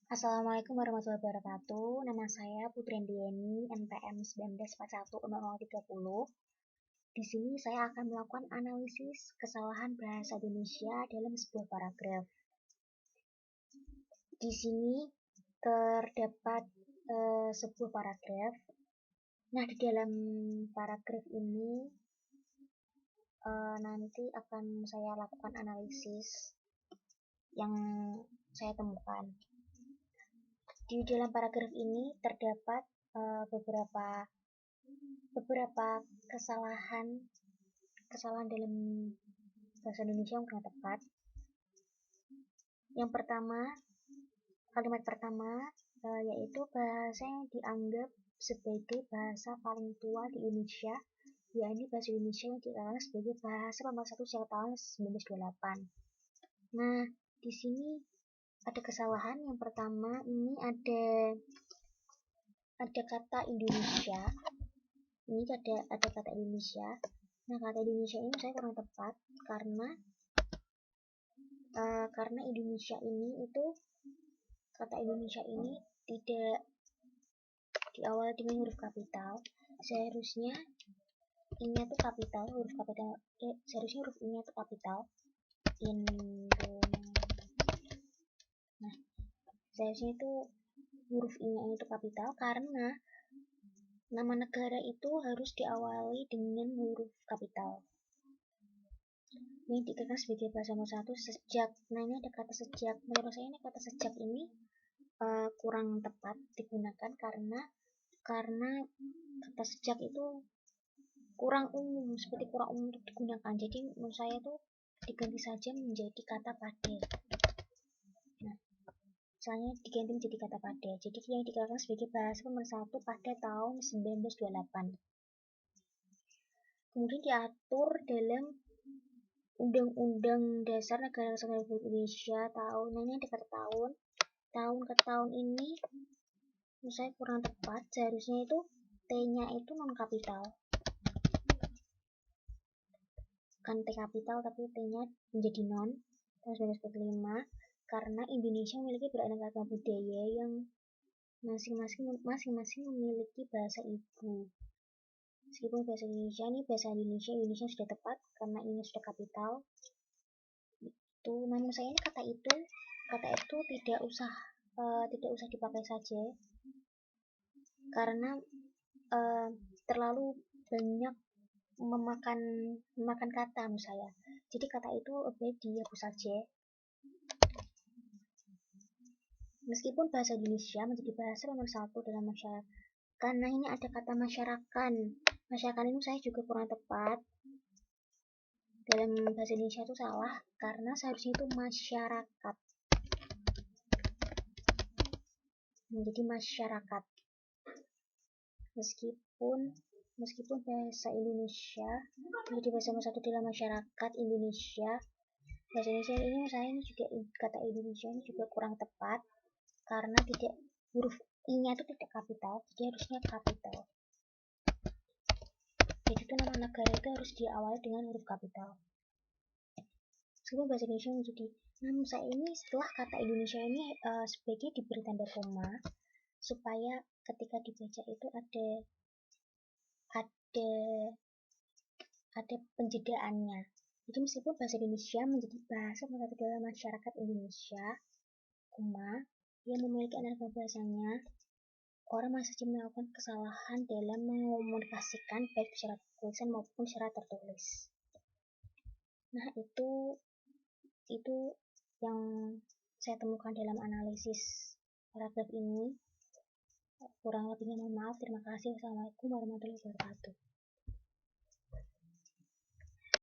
Assalamualaikum warahmatullahi wabarakatuh. Nama saya Putri Andiani, NPM 19410030. Di sini saya akan melakukan analisis kesalahan bahasa Indonesia dalam sebuah paragraf. Di sini terdapat sebuah paragraf. Nah, di dalam paragraf ini nanti akan saya lakukan analisis yang saya temukan. Di dalam paragraf ini terdapat beberapa kesalahan dalam bahasa Indonesia yang kurang tepat. Yang pertama, kalimat pertama yaitu bahasa yang dianggap sebagai bahasa paling tua di Indonesia, yakni bahasa Indonesia yang dikenal sebagai bahasa pemersatu sejak tahun 1928. Nah, di sini ada kesalahan. Yang pertama, ini ada kata Indonesia. Ini ada kata Indonesia. Nah, kata Indonesia ini saya kurang tepat karena Indonesia ini kata Indonesia ini tidak diawali dengan huruf kapital. Seharusnya I-nya itu kapital, seharusnya huruf I-nya itu kapital. Nah, seharusnya itu huruf I-nya itu kapital karena nama negara itu harus diawali dengan huruf kapital. Ini dikatakan sebagai bahasa pemersatu sejak. Nah, ini ada kata sejak. Menurut saya ini kata sejak ini kurang tepat digunakan karena kata sejak itu kurang umum untuk digunakan. Jadi menurut saya itu diganti saja menjadi kata pada. Nah, misalnya diganti menjadi kata pada. Jadi yang dikatakan sebagai bahasa pemersatu pada tahun 1928. Kemudian diatur dalam Undang-Undang Dasar Negara Kesatuan Republik Indonesia tahun. Nah, ini ada kata tahun. Tahun ke tahun ini menurut saya kurang tepat. Seharusnya itu T-nya itu non kapital. Bukan T kapital tapi T-nya menjadi non. Tahun 1945 karena Indonesia memiliki beraneka budaya yang masing-masing memiliki bahasa ibu. Meskipun bahasa Indonesia sudah tepat karena ini sudah kapital. Namun saya ini kata itu tidak usah dipakai saja karena terlalu banyak memakan kata menurut saya. Jadi kata itu baik dihapus saja. Meskipun bahasa Indonesia menjadi bahasa pemersatu dalam masyarakat, karena ini ada kata masyarakat. Masyarakat ini saya juga kurang tepat. Dalam bahasa Indonesia itu salah karena seharusnya itu masyarakat. Menjadi masyarakat. Meskipun bahasa Indonesia menjadi bahasa pemersatu dalam masyarakat Indonesia, bahasa Indonesia ini juga kata Indonesia ini juga kurang tepat karena huruf I-nya itu tidak kapital, jadi harusnya kapital. Jadi itu nama negara itu harus diawali dengan huruf kapital. Meskipun bahasa Indonesia menjadi, namun saya ini setelah kata Indonesia ini sebaiknya diberi tanda koma supaya ketika dibaca itu ada penjedaannya. Jadi meskipun bahasa Indonesia menjadi bahasa pemersatu dalam masyarakat Indonesia, yang memiliki aneka bahasanya, orang masih saja melakukan kesalahan dalam mengomunikasikan baik secara tulisan maupun secara tertulis. Nah, itu yang saya temukan dalam analisis paragraf ini. Kurang lebihnya mohon maaf. Terima kasih. Wassalamualaikum warahmatullahi wabarakatuh.